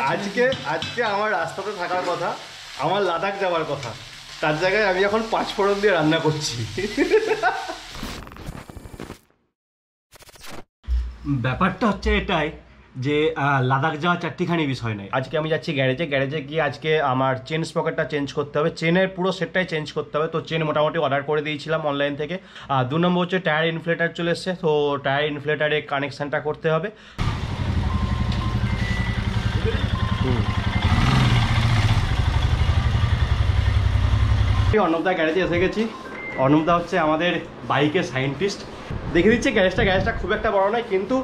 আজকে আমার রাস্তাতে থাকার কথা, আমার লাদাখ যাওয়ার কথা, তার জায়গায় আমি এখন 5 ফোড়ন দিয়ে রান্না করছি। ব্যাপারটা হচ্ছে এটাই যে লাদাখ যাওয়া চারটিখানি বিষয় নয়। আজকে আমি যাচ্ছি গ্যারেজে গিয়ে আজকে আমার চেন স্পকেটটা চেঞ্জ করতে হবে, চেনের পুরো সেটটাই চেঞ্জ করতে হবে। তো চেন মোটামুটি অর্ডার করে দিয়েছিলাম অনলাইন থেকে। 2 নম্বর হচ্ছে টায়ার ইনফ্লেটার চলে এসছে, তো টায়ার ইনফ্লেটারে কানেকশানটা করতে হবে। অর্ণবদা গ্যারেজে এসে গেছি। অর্ণবদা হচ্ছে আমাদের বাইকের সায়েন্টিস্ট। দেখে দিচ্ছে গ্যারেজটা খুব একটা বড় নয়, কিন্তু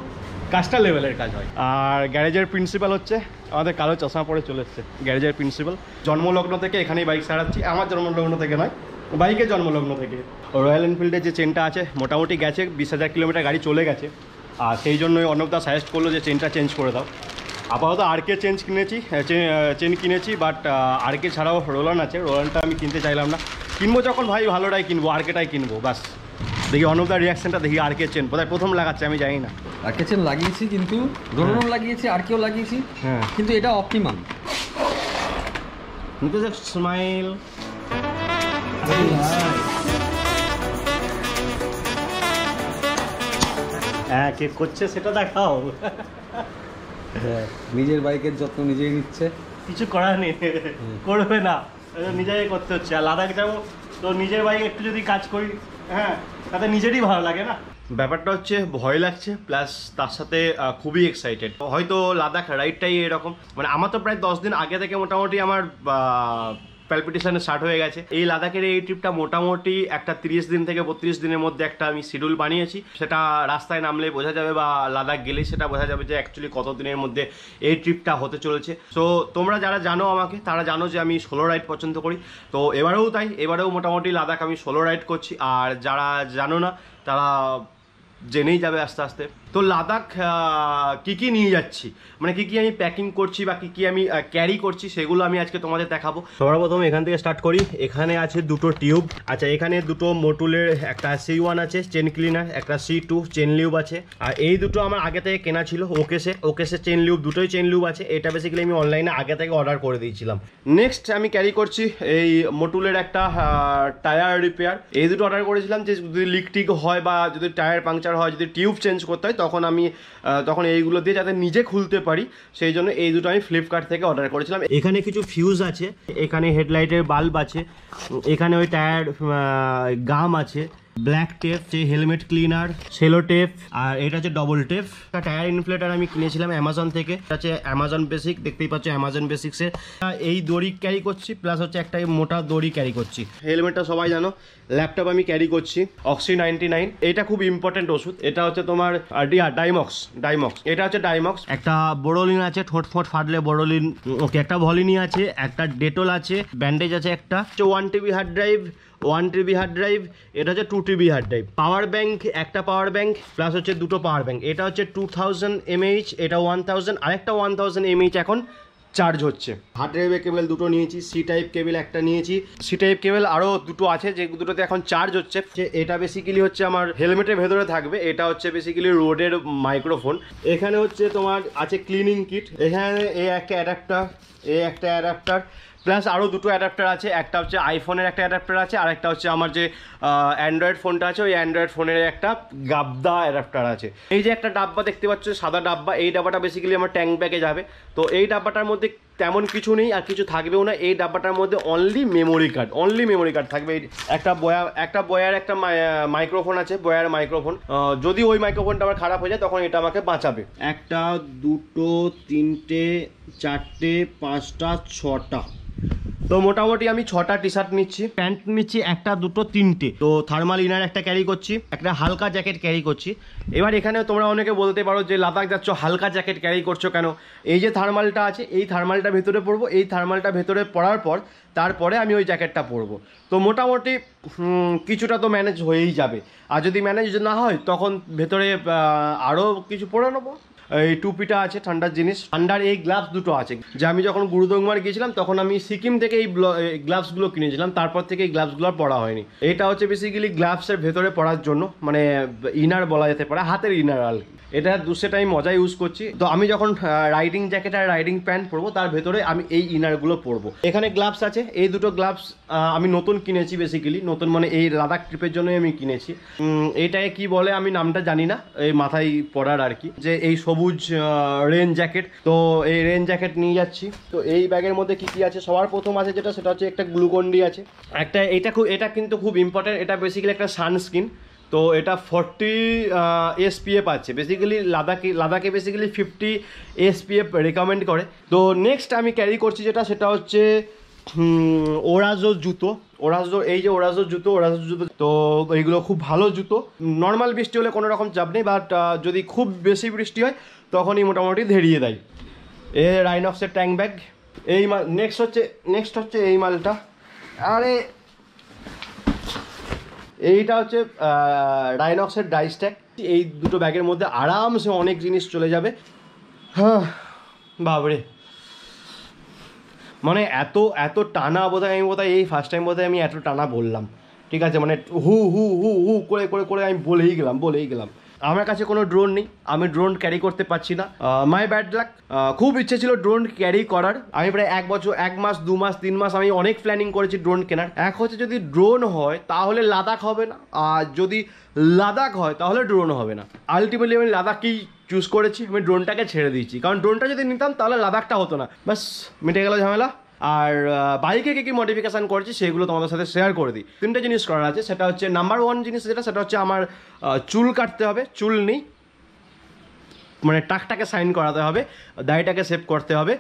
কাজটা লেভেলের কাজ হয়। আর গ্যারেজের প্রিন্সিপাল হচ্ছে আমাদের কালো চশমা পরে চলে এসছে গ্যারেজের প্রিন্সিপাল। জন্মলগ্ন থেকে এখানেই বাইক সারাচ্ছি, আমার জন্মলগ্ন থেকে নয়, বাইকের জন্মলগ্ন থেকে। রয়্যাল এনফিল্ডের যে চেনটা আছে মোটামুটি গেছে, 20,000 কিলোমিটার গাড়ি চলে গেছে। আর সেই জন্যই অর্ণবদা সাজেস্ট করলো যে চেনটা চেঞ্জ করে দাও। আপাতত আরকে চেন কিনেছি, বাট আরকে ছাড়াও রোলান আছে, রোলানটা আমি কিনতে চাইলাম না। কিনবো যখন ভাই ভালোটাই কিনবো, আরকেটাই কিনবো বাস। দেখি অর্ণবদার রিয়াকশনটা দেখি। আরকে চেন বোধহয় প্রথম লাগাচ্ছে, আমি জানি না। আরকে চেন লাগিয়েছি, কিন্তু রোলানও লাগিয়েছি, আরকেও লাগিয়েছি, হ্যাঁ, কিন্তু এটা অপটিমাম। স্মাইল। হ্যাঁ, কে করছে সেটা দেখাও। নিজের বাইকের যত্ন নিজেই নিচ্ছে, কিছু করার নেই, করবে না, নিজেই করতে হচ্ছে। আর লাদাখ যাবো তো নিজের বাইক একটু যদি কাজ করি, হ্যাঁ, তাতে নিজেরই ভালো লাগে না। ব্যাপারটা হচ্ছে ভয় লাগছে, প্লাস তার সাথে খুবই এক্সাইটেড। হয়তো লাদাখ রাইডটাই এরকম, মানে আমার তো প্রায় 10 দিন আগে থেকে মোটামুটি আমার প্যালপিটেশন স্টার্ট হয়ে গেছে। এই লাদাখের এই ট্রিপটা মোটামুটি একটা 30 দিন থেকে 32 দিনের মধ্যে একটা আমি শিডিউল বানিয়েছি। সেটা রাস্তায় নামলে বোঝা যাবে, বা লাদাখ গেলেই সেটা বোঝা যাবে যে অ্যাকচুয়ালি কত দিনের মধ্যে এই ট্রিপটা হতে চলেছে। সো তোমরা যারা জানো আমাকে, তারা জানো যে আমি সোলো রাইড পছন্দ করি। তো এবারেও তাই, এবারেও মোটামুটি লাদাখ আমি সোলো রাইড করছি। আর যারা জানো না তারা জেনেই যাবে আস্তে আস্তে। তো লাদাখ কী নিয়ে যাচ্ছি, মানে কী আমি প্যাকিং করছি বা কী আমি ক্যারি করছি, সেগুলো আমি আজকে তোমাদের দেখাবো। সবার প্রথমে এখান থেকে স্টার্ট করি। এখানে আছে 2টো টিউব। আচ্ছা, এখানে 2টো মোটুলের, একটা C1 আছে চেন ক্লিনার, একটা C2 চেন লিউব আছে। আর এই দুটো আমার আগে থেকে কেনা ছিল ওকেসে চেন লিউব, দুটোই চেন লিউব আছে। এটা বেসিক্যালি আমি অনলাইনে আগে থেকে অর্ডার করে দিয়েছিলাম। নেক্সট আমি ক্যারি করছি এই মোটুলের একটা টায়ার রিপেয়ার। এই দুটো অর্ডার করেছিলাম যে যদি লিক টিক হয় বা যদি টায়ার পাংচার হয়, যদি টিউব চেঞ্জ করতে হয়, তখন এইগুলো দিয়ে যাতে নিজে খুলতে পারি, সেই জন্য এই দুটো আমি ফ্লিপকার্ট থেকে অর্ডার করেছিলাম। এখানে কিছু ফিউজ আছে, এখানে হেডলাইটের বাল্ব আছে, এখানে ওই টায়ার গাম আছে, ব্ল্যাক টেপ, যে হেলমেট ক্লিনার, সেলো টেপ, আর এটা হচ্ছে ডবল টেপ। টায়ার ইনফ্লেটার আমি কিনেছিলাম অ্যামাজন থেকে, আছে অ্যামাজন বেসিক, দেখতেই পাচ্ছ অ্যামাজন বেসিক্সের। এই দড়ি ক্যারি করছি, প্লাস হচ্ছে একটা মোটা দড়ি ক্যারি করছি। হেলমেটটা সবাই জানো। ল্যাপটপ আমি ক্যারি করছি অক্সি 99, এটা খুব ইম্পর্টেন্ট ওষুধ। এটা হচ্ছে তোমার ডাইমক্স, এটা হচ্ছে ডাইমক্স। একটা বোরোলিন আছে, ঠোঁট ফাটলে বোরোলিন, ওকে। একটা ভলিনি আছে, একটা ডেটল আছে, ব্যান্ডেজ আছে, একটা 1 TB hard drive, 1 TB hard drive, এটা হচ্ছে 2 TB hard drive. Power bank, একটা পাওয়ার ব্যাংক, প্লাস হচ্ছে 2টো পাওয়ার ব্যাংক। এটা হচ্ছে 2000 mAh, এটা 1000, আরেকটা 1000 mAh এখন চার্জ হচ্ছে। হার্ড ড্রাইভের কেবল 2টো নিয়েছি, সি টাইপ কেবল একটা নিয়েছি, সি টাইপ কেবল আরও 2টো আছে, যে দুটোতে এখন চার্জ হচ্ছে। এটা বেসিক্যালি হচ্ছে আমার হেলমেটের ভেতরে থাকবে, এটা হচ্ছে বেসিক্যালি রোডের মাইক্রোফোন। এখানে হচ্ছে তোমার আছে ক্লিনিং কিট, এখানে একটা অ্যাডাপ্টার, প্লাস আরও 2টো অ্যাডাপ্টার আছে। একটা হচ্ছে আইফোনের একটা অ্যাডাপ্টার আছে, আর একটা হচ্ছে আমার যে অ্যান্ড্রয়েড ফোনটা আছে, ওই অ্যান্ড্রয়েড ফোনের একটা গাবদা অ্যাডাপ্টার আছে। এই যে একটা ডাব্বা দেখতে পাচ্ছ, সাদা ডাব্বা, এই ডাব্বাটা বেসিক্যালি আমার ট্যাঙ্ক ব্যাগে যাবে। তো এই ডাব্বাটার মধ্যে তেমন কিছু নেই, আর কিছু থাকবেও না। এই ডাব্বাটার মধ্যে অনলি মেমোরি কার্ড থাকবে। একটা বয়ার একটা মাইক্রোফোন আছে, বয়ার মাইক্রোফোন। যদি ওই মাইক্রোফোনটা আমার খারাপ হয়ে যায়, তখন এটা আমাকে বাঁচাবে। 1, 2, 3, 4, 5, 6টা। তো মোটামুটি আমি 6টা টি শার্ট নিচ্ছি, প্যান্ট নিচ্ছি 1, 2, 3টে। তো থার্মাল ইনার একটা ক্যারি করছি, একটা হালকা জ্যাকেট ক্যারি করছি। এবার এখানে তোমরা অনেকে বলতে পারো যে লাদাখ যাচ্ছ, হালকা জ্যাকেট ক্যারি করছো কেন? এই যে থার্মালটা আছে, এই থার্মালটা ভেতরে পরবো, এই থার্মালটা ভেতরে পরার পর তারপরে আমি ওই জ্যাকেটটা পরবো। তো মোটামুটি কিছুটা তো ম্যানেজ হয়েই যাবে। আর যদি ম্যানেজ না হয়, তখন ভেতরে আরও কিছু পরে নেবো। এই টুপিটা আছে, ঠান্ডার জিনিস। ঠান্ডার এই গ্লাভস 2টো আছে, যে আমি যখন গুরুদংমার গিয়েছিলাম তখন আমি সিকিম থেকে এই গ্লাভসগুলো কিনেছিলাম, তারপর থেকে এই গ্লাভসগুলো পরা হয়নি। এটা হচ্ছে বেসিক্যালি গ্লাভসের ভেতরে পরার জন্য, মানে ইনার বলা যেতে পারে, হাতের ইনার আর। এটা দুসেটা আমি মজা ইউজ করছি। তো আমি যখন রাইডিং জ্যাকেট আর রাইডিং প্যান্ট পরবো তার ভেতরে আমি এই ইনারগুলো পরবো। এখানে গ্লাভস আছে, এই দুটো গ্লাভস আমি নতুন কিনেছি, বেসিক্যালি নতুন মানে এই লাদাখ ট্রিপের জন্যই আমি কিনেছি। এইটাকে কি বলে আমি নামটা জানি না, এই মাথায় পরার আর কি, যে এই সবুজ রেন জ্যাকেট। তো এই রেন জ্যাকেট নিয়ে যাচ্ছি। তো এই ব্যাগের মধ্যে কি কি আছে, সবার প্রথম আছে যেটা, সেটা হচ্ছে একটা গ্লুকন্ডি আছে, একটা এটা কিন্তু খুব ইম্পর্টেন্ট, এটা বেসিক্যালি একটা সানস্ক্রিন। তো এটা 40 SPF আছে, বেসিক্যালি লাদাখে বেসিক্যালি 50 SPF রেকমেন্ড করে। তো নেক্সট আমি ক্যারি করছি যেটা, সেটা হচ্ছে ওরাজোর জুতো। এই যে ওরাজোর জুতো তো এইগুলো খুব ভালো জুতো। নর্মাল বৃষ্টি হলে কোনো রকম চাপ নেই, বাট যদি খুব বেশি বৃষ্টি হয় তখনই মোটামুটি ধেরিয়ে দেয়। এ রাইনক্সের ট্যাঙ্ক ব্যাগ। এই নেক্সট হচ্ছে এই মালটা। আরে এইটা হচ্ছে রাইনক্সের ডাইস্ট্যাক। এই দুটো ব্যাগের মধ্যে আরামসে অনেক জিনিস চলে যাবে। হ্যাঁ বাবরে, মানে এত টানা বোধহয় এই ফার্স্ট টাইম আমি এত টানা বললাম। ঠিক আছে, মানে হু হু হু হু করে করে করে আমি বলেই গেলাম। আমার কাছে কোনো ড্রোন নেই, আমি ড্রোন ক্যারি করতে পারছি না, মাই ব্যাড লাক। খুব ইচ্ছে ছিল ড্রোন ক্যারি করার, আমি প্রায় 1 বছর 1 মাস 2 মাস 3 মাস আমি অনেক প্ল্যানিং করেছি ড্রোন কেনার। হচ্ছে যদি ড্রোন হয় তাহলে লাদাখ হবে না, আর যদি লাদাখ হয় তাহলে ড্রোন হবে না। আলটিমেটলি আমি লাদাখকেই চুজ করেছি, আমি ড্রোনটাকে ছেড়ে দিয়েছি, কারণ ড্রোনটা যদি নিতাম তাহলে লাদাখটা হতো না, বাস মিটে গেল ঝামেলা। আর বাইকে কী মডিফিকেশান করেছি সেগুলো তোমাদের সাথে শেয়ার করে দিই। 3টে জিনিস করার আছে, সেটা হচ্ছে নাম্বার 1 জিনিস যেটা, সেটা হচ্ছে আমার চুল কাটতে হবে, চুল নেই, মানে টাকটাকে সাইন করাতে হবে, দাড়িটাকে সেভ করতে হবে।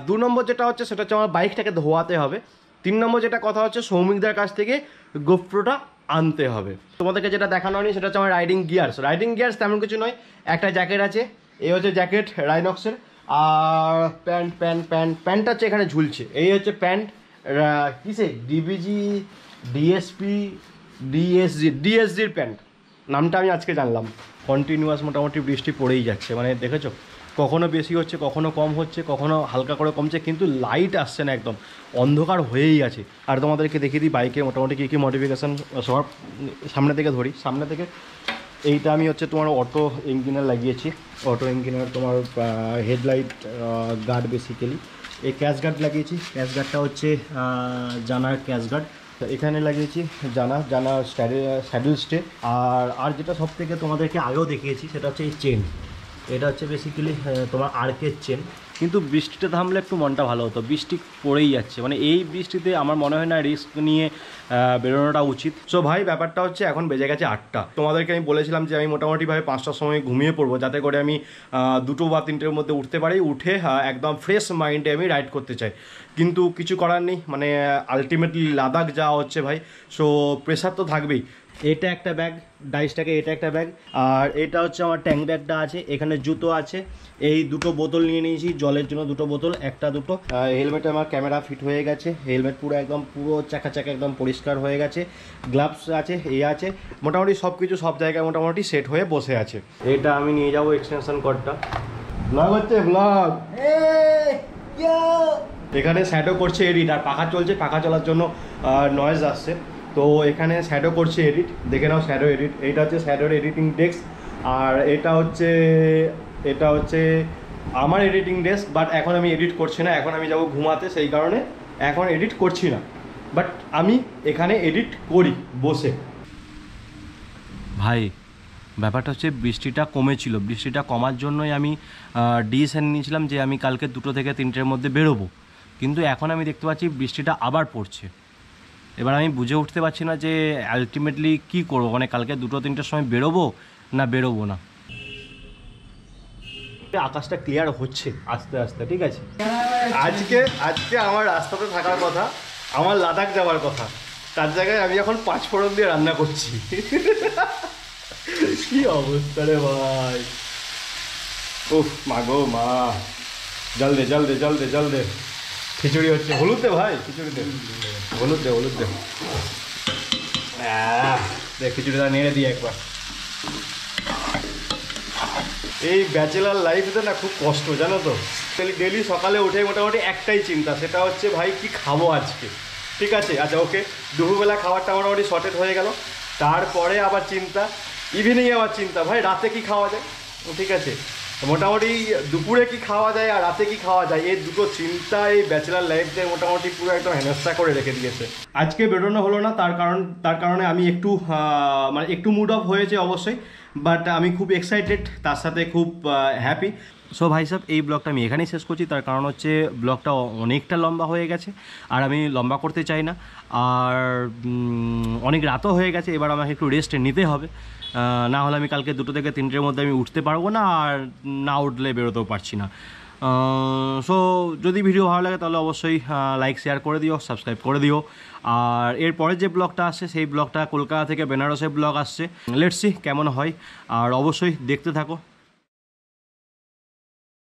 2 নম্বর যেটা হচ্ছে, সেটা হচ্ছে আমার বাইকটাকে ধোয়াতে হবে। 3 নম্বর যেটা কথা হচ্ছে, সৌমিকদার কাছ থেকে গোপ্রোটা আনতে হবে। তোমাদেরকে যেটা দেখানো হয়নি সেটা হচ্ছে আমার রাইডিং গিয়ার্স তেমন কিছু নয়, একটা জ্যাকেট আছে, এই হচ্ছে জ্যাকেট রাইনক্সের, আর প্যান্টটা হচ্ছে এখানে ঝুলছে, এই হচ্ছে প্যান্ট কিসে ডিএসজির প্যান্ট, নামটা আমি আজকে জানলাম। কন্টিনিউয়াস মোটামুটি বৃষ্টি পড়েই যাচ্ছে, মানে দেখেছো কখনো বেশি হচ্ছে, কখনো কম হচ্ছে, কখনো হালকা করে কমছে, কিন্তু লাইট আসছে না, একদম অন্ধকার হয়েই আছে। আর তোমাদেরকে দেখিয়ে দিই বাইকে মোটামুটি কী কী মডিফিকেশান, সব সামনে থেকে ধরি। সামনে থেকে এইটা আমি হচ্ছে তোমার অটো ইঞ্জিনার লাগিয়েছি, অটো ইঞ্জিনার তোমার হেডলাইট গার্ড, বেসিক্যালি এই ক্যাশ গার্ড লাগিয়েছি। ক্যাশ গার্ডটা হচ্ছে জানার ক্যাশ গার্ড, এখানে লাগিয়েছি জানা স্যাডেল স্টে। আর যেটা সব থেকে তোমাদেরকে আগেও দেখিয়েছি সেটা হচ্ছে এই চেন, এটা হচ্ছে বেসিক্যালি তোমার আর্কের চেন। কিন্তু বৃষ্টিটা থামলে একটু মনটা ভালো হতো, বৃষ্টি পড়েই যাচ্ছে, মানে এই বৃষ্টিতে আমার মনে হয় না রিস্ক নিয়ে বেরোনোটা উচিত। সো ভাই ব্যাপারটা হচ্ছে এখন বেজে গেছে 8টা। তোমাদেরকে আমি বলেছিলাম যে আমি মোটামুটিভাবে 5টার সময় ঘুমিয়ে পড়বো, যাতে করে আমি 2 বা 3টের মধ্যে উঠতে পারি, উঠে একদম ফ্রেশ মাইন্ডে আমি রাইড করতে চাই। কিন্তু কিছু করার নেই, মানে আলটিমেটলি লাদাখ যাওয়া হচ্ছে ভাই, সো প্রেশার তো থাকবেই। এটা একটা ব্যাগ ডাইসটাকে, এটা একটা ব্যাগ, আর এটা হচ্ছে আমার ট্যাঙ্ক ব্যাগটা আছে, এখানে জুতো আছে, এই 2টো বোতল নিয়ে নিয়েছি জলের জন্য, 2টো বোতল, একটা 2টো। হেলমেটে আমার ক্যামেরা ফিট হয়ে গেছে, হেলমেট পুরো চাকা একদম পরিষ্কার হয়ে গেছে, গ্লাভস আছে, এই আছে, মোটামুটি সব কিছু সব জায়গায় মোটামুটি সেট হয়ে বসে আছে। এটা আমি নিয়ে যাবো এক্সটেনশন কর্ডটা, ব্লগ হচ্ছে ব্লগ। এখানে শ্যাডো করছে এডিট, আর পাখা চলছে, পাখা চলার জন্য নয়েজ আসছে। তো এখানে শ্যাডো করছে এডিট, দেখে নাও শ্যাডো এডিট। এইটা হচ্ছে শ্যাডোর এডিটিং ডেস্ক, আর এটা হচ্ছে আমার এডিটিং ডেস্ক। বাট এখন আমি এডিট করছি না, এখন আমি যাবো ঘুমাতে, সেই কারণে এখন এডিট করছি না, বাট আমি এখানে এডিট করি বসে। ভাই ব্যাপারটা হচ্ছে বৃষ্টিটা কমেছিল, বৃষ্টিটা কমার জন্যই আমি ডিসিশন নিয়েছিলাম যে আমি কালকে 2টো থেকে 3টের মধ্যে বেরোবো, কিন্তু এখন আমি দেখতে পাচ্ছি বৃষ্টিটা আবার পড়ছে। এবার আমি বুঝে উঠতে পারছি না যে আলটিমেটলি কী করবো, মানে কালকে 2-3টের সময় বেরোবো না। আকাশটা ক্লিয়ার হচ্ছে আস্তে আস্তে, ঠিক আছে। আজকে আমার রাস্তাতে থাকার কথা, আমার লাদাখ যাওয়ার কথা, তার জায়গায় আমি এখন 5 ফোড়ন দিয়ে রান্না করছি। কি অবস্থা রে ভাই, উফ মা গো মা, জল দে খিচুড়ি হচ্ছে, হলুদ দে ভাই, খিচুড়ি দে, হলুদ দে দেখ, খিচুড়িটা নেড়ে দিই একবার। এই ব্যাচেলার লাইফে না খুব কষ্ট, জানো তো। ডেলি সকালে উঠে মোটামুটি একটাই চিন্তা, সেটা হচ্ছে ভাই কি খাবো আজকে, ঠিক আছে। আচ্ছা ওকে, দুপুরবেলা খাবারটা মোটামুটি শর্টেড হয়ে গেল, তারপরে আবার চিন্তা, ইভিনিংয়ে আবার চিন্তা, ভাই রাতে কি খাওয়া যায়, ঠিক আছে, মোটামুটি দুপুরে কি খাওয়া যায় আর রাতে কি খাওয়া যায় এই দুটো চিন্তা এই ব্যাচেলার লাইফে মোটামুটি পুরো একদম হেনস্থা করে রেখে দিয়েছে। আজকে বেরোনো হলো না, তার কারণে আমি একটু মানে একটু মুড অফ হয়েছে অবশ্যই, বাট আমি খুব এক্সাইটেড, তার সাথে খুব হ্যাপি। সো ভাই সাহেব, এই ব্লগটা আমি এখানেই শেষ করছি, তার কারণ হচ্ছে ব্লগটা অনেকটা লম্বা হয়ে গেছে আর আমি লম্বা করতে চাই না, আর অনেক রাতও হয়ে গেছে, এবার আমাকে একটু রেস্ট নিতে হবে, না হলে আমি কালকে 2 থেকে 3টের মধ্যে আমি উঠতে পারবো না, আর না উঠলে বেরোতেও পারছি না। সো যদি ভিডিও ভালো লাগে তাহলে অবশ্যই লাইক শেয়ার করে দিও, সাবস্ক্রাইব করে দিও। আর এরপরে যে ব্লগটা আসছে সেই ব্লগটা কলকাতা থেকে বেনারসের ব্লগ আসছে, লেটস সি কেমন হয়, আর অবশ্যই দেখতে থাকো।